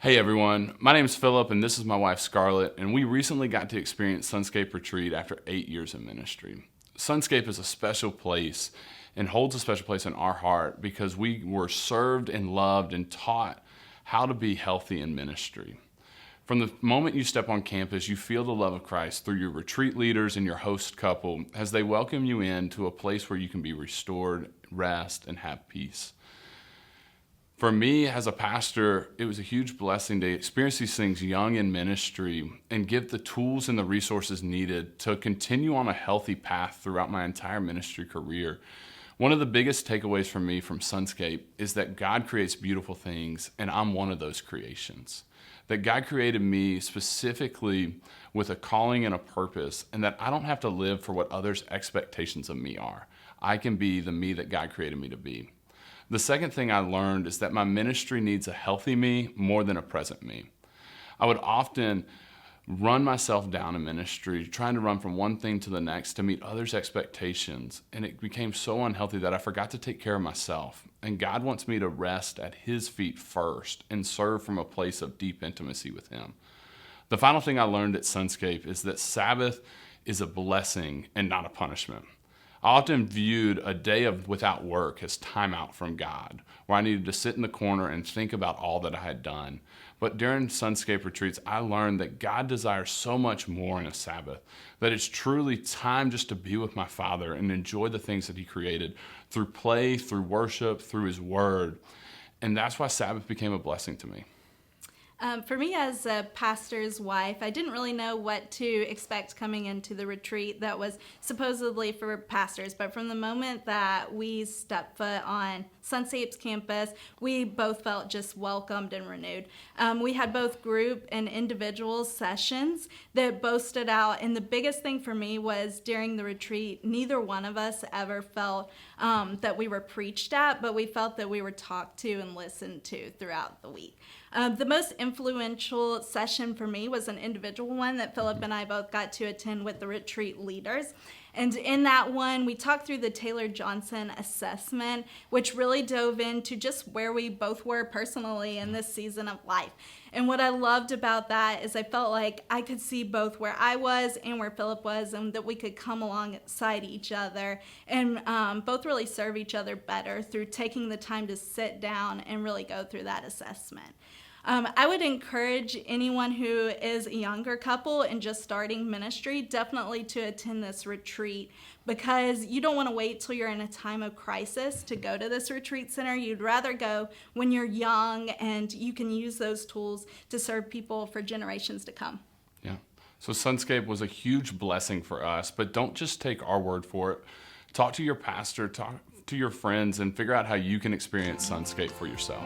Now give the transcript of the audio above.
Hey everyone, my name is Philip and this is my wife Scarlett, and we recently got to experience Sunscape Retreat after 8 years in ministry. Sunscape is a special place and holds a special place in our heart because we were served and loved and taught how to be healthy in ministry. From the moment you step on campus, you feel the love of Christ through your retreat leaders and your host couple as they welcome you into a place where you can be restored, rest, and have peace. For me, as a pastor, it was a huge blessing to experience these things young in ministry and give the tools and the resources needed to continue on a healthy path throughout my entire ministry career. One of the biggest takeaways for me from Sunscape is that God creates beautiful things, and I'm one of those creations. That God created me specifically with a calling and a purpose, and that I don't have to live for what others' expectations of me are. I can be the me that God created me to be. The second thing I learned is that my ministry needs a healthy me more than a present me. I would often run myself down in ministry, trying to run from one thing to the next to meet others' expectations, and it became so unhealthy that I forgot to take care of myself. And God wants me to rest at His feet first and serve from a place of deep intimacy with Him. The final thing I learned at Sunscape is that Sabbath is a blessing and not a punishment. I often viewed a day without work as time out from God, where I needed to sit in the corner and think about all that I had done. But during Sunscape retreats, I learned that God desires so much more in a Sabbath, that it's truly time just to be with my Father and enjoy the things that He created through play, through worship, through His Word. And that's why Sabbath became a blessing to me. For me as a pastor's wife, I didn't really know what to expect coming into the retreat that was supposedly for pastors. But from the moment that we stepped foot on Sunscape's campus, we both felt just welcomed and renewed. We had both group and individual sessions that both stood out. And the biggest thing for me was during the retreat, neither one of us ever felt that we were preached at, but we felt that we were talked to and listened to throughout the week. The most influential session for me was an individual one that Philip and I both got to attend with the retreat leaders. And in that one, we talked through the Taylor Johnson assessment, which really dove into just where we both were personally in this season of life. And what I loved about that is I felt like I could see both where I was and where Philip was, and that we could come alongside each other and both really serve each other better through taking the time to sit down and really go through that assessment. I would encourage anyone who is a younger couple and just starting ministry definitely to attend this retreat, because you don't want to wait till you're in a time of crisis to go to this retreat center. You'd rather go when you're young and you can use those tools to serve people for generations to come. Yeah. So Sunscape was a huge blessing for us, but don't just take our word for it. Talk to your pastor, talk to your friends, and figure out how you can experience Sunscape for yourself.